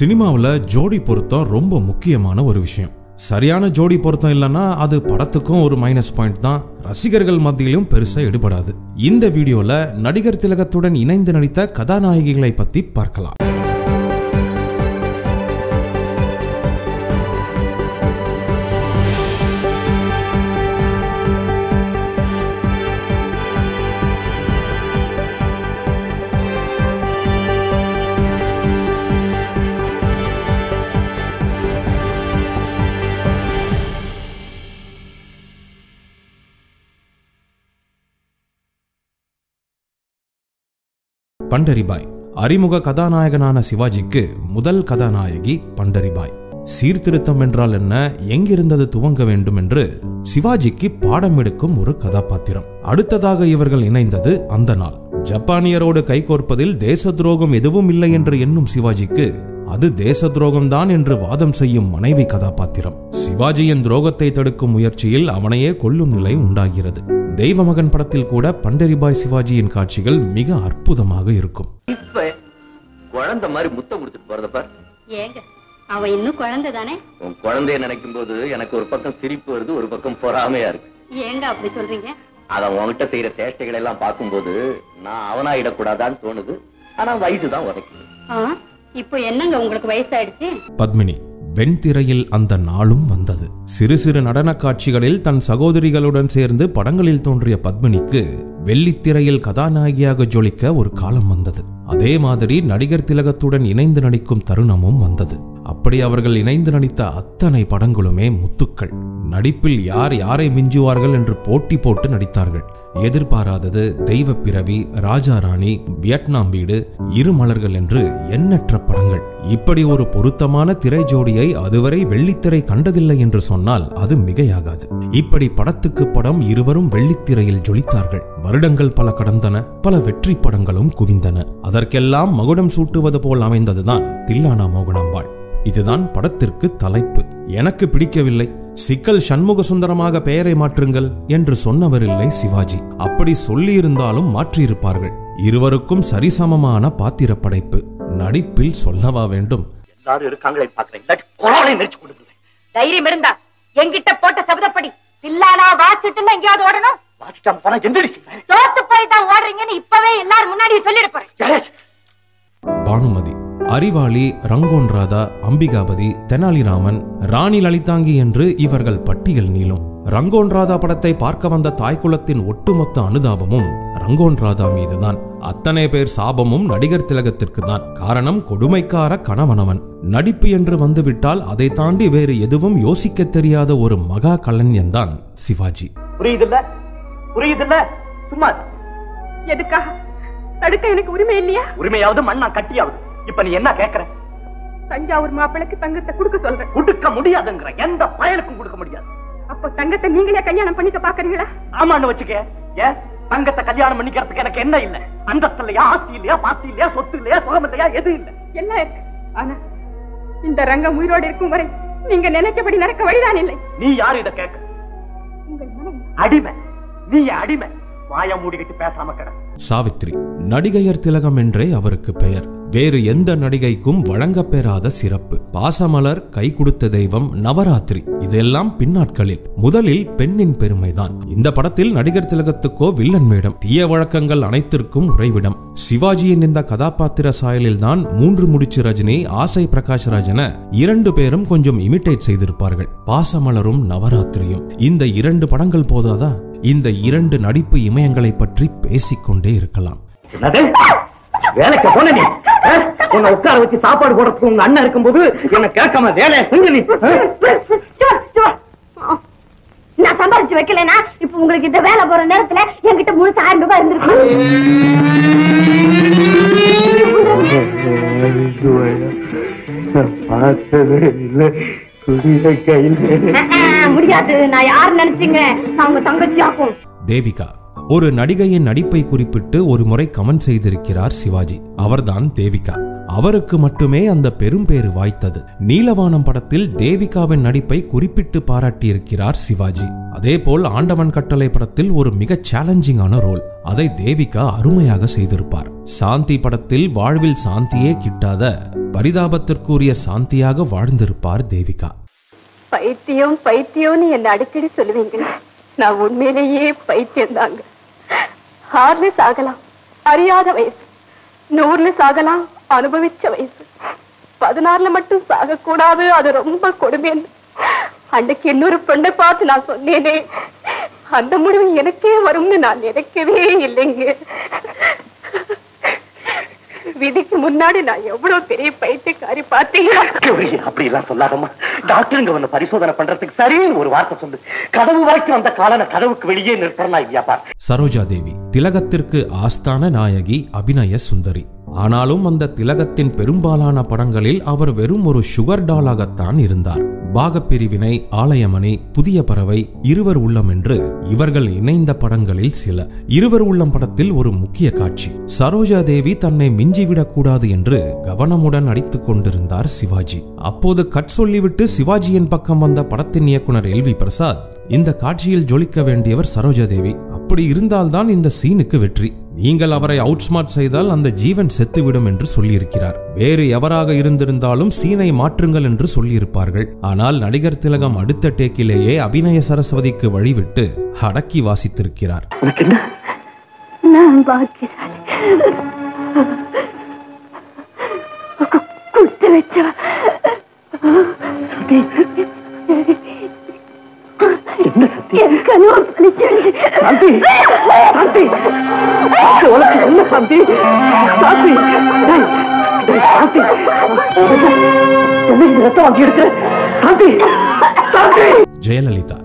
சினிமாவுல ஜோடி பொருத்தம் ரொம்ப முக்கியமான ஒரு விஷயம். சரியான ஜோடி பொருத்தம் இல்லைன்னா அது படத்துக்கும் ஒரு மைனஸ் பாயிண்ட் தான், ரசிகர்கள் மத்தியிலும் பெருசா எடுபடாது. இந்த வீடியோல நடிகர் திலகத்துடன் இணைந்து நடித்த கதாநாயகிகளை பத்தி பார்க்கலாம். பண்டரிபாய். அறிமுக கதாநாயகனான சிவாஜிக்கு முதல் கதாநாயகி பண்டரிபாய். சீர்திருத்தம் என்றால் என்ன, எங்கிருந்தது துவங்க வேண்டும் என்று சிவாஜிக்கு பாடம் எடுக்கும் ஒரு கதாபாத்திரம். அடுத்ததாக இவர்கள் இணைந்தது அந்த நாள். ஜப்பானியரோடு கைகோர்ப்பதில் தேச துரோகம் எதுவும் இல்லை என்று எண்ணும் சிவாஜிக்கு அது தேச துரோகம் தான் என்று வாதம் செய்யும் மனைவி கதாபாத்திரம். சிவாஜியின் துரோகத்தை தடுக்கும் முயற்சியில் அவனையே கொல்லும் நிலை உண்டாகிறது. தெய்வமகன் படத்தில் கூட பண்டரிபாய் சிவாஜியின் காட்சிகள் மிக அற்புதமாக இருக்கும். குழந்தை மாதிரி முத்தம் கொடுத்துட்டு போறதப்ப ஏங்க, அவன் இன்னும் குழந்தை தானே. உன் குழந்தைய நினைக்கும் போது எனக்கு ஒரு பக்கம் சிரிப்பு வருது, ஒரு பக்கம் பொறாமையா இருக்கு. ஏங்க அப்படி சொல்றீங்க? அத உன்கிட்ட செய்யற சேஷ்டைகள் எல்லாம் பார்க்கும்போது நான் அவனாயிடக்கூடாதான்னு தோணுது. ஆனா வயசுதான் உதைக்குது. இப்போ என்னங்க உங்களுக்கு வயசாயிடுச்சு? பத்மினி. வெண்திரையில் அந்த நாளும் வந்தது. சிறு சிறு நடன காட்சிகளில் தன் சகோதரிகளுடன் சேர்ந்து படங்களில் தோன்றிய பத்மினிக்கு வெள்ளித்திரையில் கதாநாயகியாக ஜொலிக்க ஒரு காலம் வந்தது. அதே மாதிரி நடிகர் திலகத்துடன் இணைந்து நடிக்கும் தருணமும் வந்தது. அப்படி அவர்கள் இணைந்து நடித்த அத்தனை படங்களுமே முத்துக்கள். நடிப்பில் யார் யாரை மிஞ்சுவார்கள் என்று போட்டி போட்டு நடித்தார்கள். எதிர்பாராதது, தெய்வ பிறவி, ராஜா ராணி, வியட்நாம் வீடு, இரு மலர்கள் என்று எண்ணற்ற படங்கள். இப்படி ஒரு பொருத்தமான திரை ஜோடியை அதுவரை வெள்ளித்திரை கண்டதில்லை என்று சொன்னால் அது மிகையாகாது. இப்படி படத்துக்கு படம் இருவரும் வெள்ளித்திரையில் ஜொலித்தார்கள். வருடங்கள் பல கடந்தன, பல வெற்றி படங்களும் குவிந்தன. அதற்கெல்லாம் மகுடம் சூட்டுவது போல் அமைந்ததுதான் தில்லானா மோகனாம்பாள். இதுதான் படத்திற்கு தலைப்பு. எனக்கு பிடிக்கவில்லை, சிக்கல் சண்முக சுந்தரமாக பெயரை மாற்றுங்கள் என்று சொன்னவரில்லை சிவாஜி. அப்படி சொல்லியிருந்தாலும் மாற்றியிருப்பார்கள். இருவருக்கும் சரிசமமான பாத்திர படைப்பு. நடிப்பில் சொல்லவா வேண்டும்? எல்லாரும் இருக்காங்களே பாக்குறேன். தைரியம் இருந்தா என்கிட்ட போட்ட சபதப்படி தில்லானா வாசிட்டுல எங்கேயாவது ஓடணும். வாசிட்டாம போனா எந்திரிச்சு தோத்து போய் தான் ஓடுறீங்கன்னு இப்பவே எல்லாரும் முன்னாடி சொல்லிட போறேன். பானுமதி. அறிவாளி, ரங்கோன் ராதா, அம்பிகாபதி, தெனாலிராமன், ராணி லலிதாங்கி என்று இவர்கள் பட்டியல் நீளும். ரங்கோன் ராதா படத்தை பார்க்க வந்த தாய்குலத்தின் ஒட்டுமொத்த அனுதாபமும் ரங்கோன் ராதா மீதுதான். அத்தனை பேர் சாபமும் நடிகர் திலகத்திற்கு தான். காரணம், கொடுமைக்கார கணவனவன். நடிப்பு என்று வந்துவிட்டால் அதை தாண்டி வேறு எதுவும் யோசிக்க தெரியாத ஒரு மகா கலைஞன் தான் சிவாஜி. புரியுதுல்ல? புரியுதுல்ல? சும்மா எதுக்காக தடுக்க எனக்கு உரிமை இல்லையா? உரிமையாவது மண்ணா கட்டியாவது. இப்ப நீ என்ன கேக்குற? தஞ்சாவூர் மாப்பிளைக்கு தங்கத்தை கொடுக்க சொல்றேன். கொடுக்க முடியாதுங்கிற. எந்த பயலுக்கும் கொடுக்க முடியாது. அப்ப தங்கத்தை நீங்களே கல்யாணம் பண்ணிக்க பாக்குறீங்களா? ஆமான்னு வச்சுக்க. ஏன் தங்கத்தை கல்யாணம் பண்ணிக்கிறதுக்கு எனக்கு என்ன இல்ல? அந்தஸ்து இல்லையா, ஆஸ்தி இல்லையா, பாஸ்தி இல்லையா, சொத்து இல்லையா, சுகம் இல்லையா, எது இல்ல? எல்லாம் இருக்கு. ஆனா இந்த ரங்கம் உயிரோடு இருக்கும் வரை நீங்க நினைச்சபடி நடக்க வழிதான் இல்லை. நீ யாரு இத கேட்க? அடிமை. நீ அடிமை. வாய மூடிக்கிட்டு பேசாம கிட. சாவித்ரி. நடிகையர் திலகம் என்றே அவருக்கு பெயர். வேறு எந்த நடிகைக்கும் வழங்கப்பெறாத சிறப்பு. பாசமலர், கை கொடுத்த தெய்வம், நவராத்திரி இதெல்லாம் பின்னாட்களில். முதலில் பெண்ணின் பெருமைதான். இந்த படத்தில் நடிகர் திலகத்துக்கோ வில்லன் வேடம். தீய வழக்கங்கள் அனைத்திற்கும் உறைவிடம். சிவாஜியின் இந்த கதாபாத்திர சாயலில் தான் 3 முடிச்சு ரஜினி, ஆசை பிரகாஷ்ராஜ் என 2 பேரும் கொஞ்சம் இமிட்டேட் செய்திருப்பார்கள். பாசமலரும் நவராத்திரியும். இந்த 2 படங்கள் போதாதா? இந்த 2 நடிப்பு இமயங்களை பற்றி பேசிக்கொண்டே இருக்கலாம். வேலைக்கு போன நீ உன்னை உட்கார வச்சு சாப்பாடு போடுறதுக்கு உங்க அண்ணன் இருக்கும்போது என்ன கேட்காம வேலையை செஞ்சு நீ. நான் சம்பாதிச்சு வைக்கலனா இப்ப உங்களுக்கு இந்த வேலை போற நேரத்துல என்கிட்ட 3000 ரூபாய் இருந்திருக்கு. முடியாது. நான் யாரு நினைச்சீங்க? அவங்க தங்கச்சி ஆகும். தேவிகா. ஒரு நடிகையின் நடிப்பை குறிப்பிட்டு ஒரு முறை கமெண்ட் செய்திருக்கிறார் சிவாஜி. அவர்தான் தேவிகா. அவருக்கு மட்டுமே அந்த பெரும் பேரு வாய்த்தது. நீலவானம் படத்தில் தேவிகாவின் நடிப்பை குறிப்பிட்டு பாராட்டியிருக்கிறார் சிவாஜி. அதேபோல் ஆண்டவன் கட்டளை படத்தில் ஒரு மிக சேலஞ்சிங்கான ரோல். அதை தேவிகா அருமையாக செய்திருப்பார். சாந்தி படத்தில் வாழ்வில் சாந்தியே கிட்டாத பரிதாபத்திற்குரிய சாந்தியாக வாழ்ந்திருப்பார் தேவிகா. பைத்தியம் பைத்தியம்னு என்ன அடிக்கடி சொல்லுவீங்க. நான் உண்மையிலேயே பைத்தியம் தாங்க. 6ல சாகலாம், அறியாத வயசு. 100ல சாகலாம், அனுபவிச்ச வயசு. 16ல மட்டும் சாகக்கூடாது, அது ரொம்ப கொடுமை. அன்னைக்கு இன்னொரு பெண்ணை பார்த்து நான் சொன்னேனே, அந்த முடிவு எனக்கே வரும்னு நான் நினைக்கவே இல்லைங்க. விதிக்கு முன்னாடி நான் எவ்வளவு பெரிய பைத்தியக்காரி பாத்தீங்களா? அப்படி எல்லாம் சொல்லாதம்மா. டாக்டருங்க வந்து பரிசோதனை பண்றதுக்கு சரின்னு ஒரு வார்த்தை சொல்லு. கதவு வரைக்கும் அந்த காலன கதவுக்கு வெளியே நிற்பறனா இல்லையா பார். சரோஜா தேவி திலகத்திற்கு ஆஸ்தான நாயகி, அபிநய சுந்தரி. ஆனாலும் அந்த திலகத்தின் பெரும்பாலான படங்களில் அவர் வெறும் ஒரு சுகர் டாலாகத்தான் இருந்தார். பாகப்பிரிவினை, ஆலயமணி, புதிய பறவை, இருவர் உள்ளம் என்று இவர்கள் இணைந்த படங்களில் சில. இருவர் உள்ளம் படத்தில் ஒரு முக்கிய காட்சி, சரோஜா தேவி தன்னை மிஞ்சிவிடக் கூடாது என்று கவனமுடன் நடித்துக் கொண்டிருந்தார் சிவாஜி. அப்போது கட் சொல்லிவிட்டு சிவாஜியின் பக்கம் வந்த படத்தின் இயக்குனர் LV பிரசாத், இந்த காட்சியில் ஜொலிக்க வேண்டியவர் சரோஜா தேவி, அப்படி இருந்தால்தான் இந்த சீனுக்கு வெற்றி, நீங்கள் அவரை அவுட்ஸ்மார்ட் செய்தால் அந்த ஜீவன் செத்துவிடும் என்று சொல்லியிருக்கிறார். வேறு எவராக இருந்திருந்தாலும் சீனை மாற்றுங்கள் என்று சொல்லியிருப்பார்கள். ஆனால் நடிகர் திலகம் அடுத்த டேக்கிலேயே அபிநய சரஸ்வதிக்கு வழிவிட்டு அடக்கி வாசித்திருக்கிறார். ஜெயலலிதா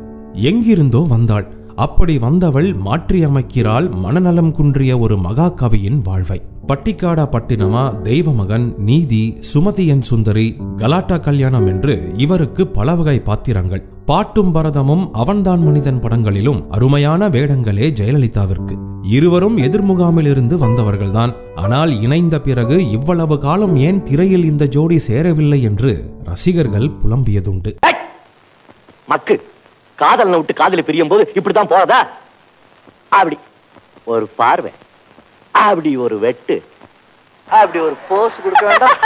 எங்கிருந்தோ வந்தாள். அப்படி வந்தவள் மாற்றியமைக்கிறாள் மனநலம் குன்றிய ஒரு மகாகவியின் வாழ்வை. பட்டிக்காடா பட்டினமா, தெய்வமகன், நீதி, சுமதியன் சுந்தரி, கலாட்டா கல்யாணம் என்று இவருக்கு பல வகை பாத்திரங்கள். பாட்டும் பரதமும், அவன்தான் மனிதன் படங்களிலும் அருமையான வேடங்களே ஜெயலலிதாவிற்கு. இருவரும் எதிர்முகாமில் இருந்து வந்தவர்கள்தான். ஆனால் இணைந்த பிறகு இவ்வளவு காலம் ஏன் திரையில் இந்த ஜோடி சேரவில்லை என்று ரசிகர்கள் புலம்பியதுண்டு. மக்கு காதல் விட்டு காதலி பிரியும் போது இப்படித்தான் போறதா? அப்படி ஒரு பார்வை, அப்படி ஒரு வெட்டு, அப்படி ஒரு போஸ் கொடுக்க வேண்டாம்.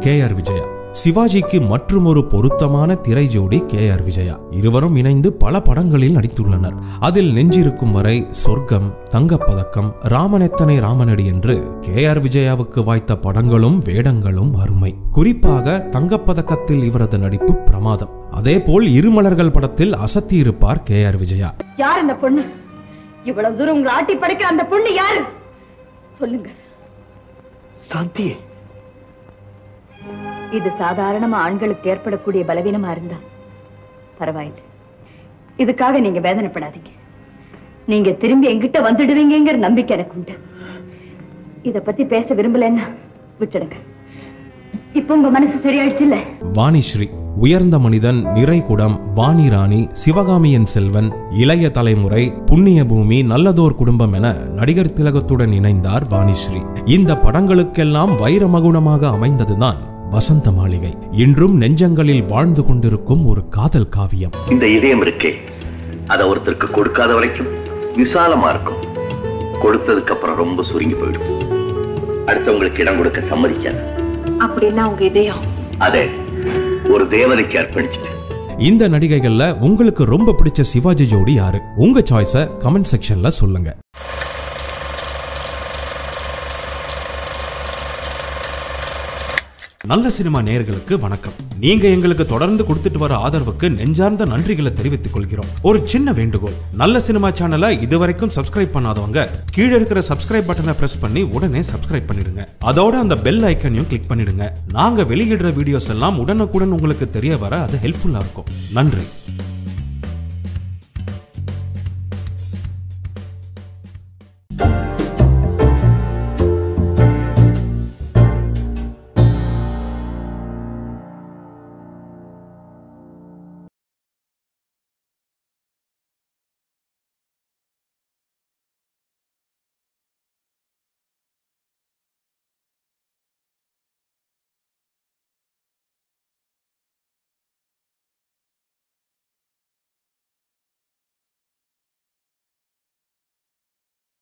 KR விஜயா சிவாஜிக்கு மற்றும் ஒரு பொருத்தமான திரை ஜோடி KR விஜயா. இருவரும் இணைந்து பல படங்களில் நடித்துள்ளனர். அதில் நெஞ்சிருக்கும் வரை, சொர்க்கம், தங்கப்பதக்கம், ராமனெத்தனை ராமனடி என்று KR விஜயாவுக்கு வாய்த்த படங்களும் வேடங்களும் அருமை. குறிப்பாக தங்கப்பதக்கத்தில் இவரது நடிப்பு பிரமாதம். அதேபோல் இருமலர்கள் படத்தில் அசத்தி இருப்பார் KR விஜயா. யார் அந்த பொண்ணு? இவ்வளவு தூரம் உங்களை ஆட்டி படைக்கிற அந்த பொண்ணு யாரு? சொல்லுங்க. சாந்தி. இது சாதாரணமா ஆண்களுக்கு ஏற்படக்கூடிய பலவீனமா இருந்தா பரவாயில்லை. இதுக்காக நீங்க வேதனைப்படாதீங்க. நீங்க திரும்பி என்கிட்ட வந்துடுவீங்கிற நம்பிக்கை எனக்கு உண்டு. இத பத்தி பேச விரும்பலன்னா விட்டுடுங்க. இப்ப உங்க மனசு சரியாயிடுச்சு இல்ல? வாணிஸ்ரீ உயர்ந்த மனிதன், நிறைகுடம், வாணி ராணி, சிவகாமியின் செல்வன், இளைய தலைமுறை, புண்ணிய பூமி, நல்லதோர் குடும்பம் என நடிகர் திலகத்துடன் இணைந்தார் வாணிஸ்ரீ. இந்த படங்களுக்கெல்லாம் வைரமகுடமாக அமைந்ததுதான் வசந்த மாளிகை. இன்றும் நெஞ்சங்களில் வாழ்ந்து கொண்டிருக்கும் ஒரு காதல் காவியம். இந்த இதயம் இருக்கே, அதை ஒருத்தருக்கு கொடுக்காத வரைக்கும் விசாலமா இருக்கும். கொடுத்ததுக்கு அப்புறம் ரொம்ப சுருங்கி போயிடும். அடுத்தவங்களுக்கு இடம் கொடுக்க சம்மதிக்காது. அப்படின்னா உங்க இதயம் அதே ஒரு தேவதைக்கு அர்ப்பணிச்சு. இந்த நடிகைகள்ல உங்களுக்கு ரொம்ப பிடிச்ச சிவாஜி ஜோடி யாரு? உங்க சாய்ஸ கமெண்ட் செக்ஷன்ல சொல்லுங்க. நல்ல சினிமா நேயர்களுக்கு வணக்கம். நீங்க எங்களுக்கு தொடர்ந்து கொடுத்துட்டு வர ஆதரவுக்கு நெஞ்சார்ந்த நன்றிகளை தெரிவித்துக் கொள்கிறோம். ஒரு சின்ன வேண்டுகோள், நல்ல சினிமா சேனலை இதுவரைக்கும் சப்ஸ்கிரைப் பண்ணாதவங்க கீழே இருக்கிற சப்ஸ்கிரைப் பட்டனை பிரஸ் பண்ணி உடனே சப்ஸ்கிரைப் பண்ணிடுங்க. அதோட அந்த பெல் ஐக்கனையும் கிளிக் பண்ணிடுங்க. நாங்க வெளியிடுற வீடியோஸ் எல்லாம் உடனுக்குடன் உங்களுக்கு தெரிய வர அது ஹெல்ப்ஃபுல்லா இருக்கும். நன்றி.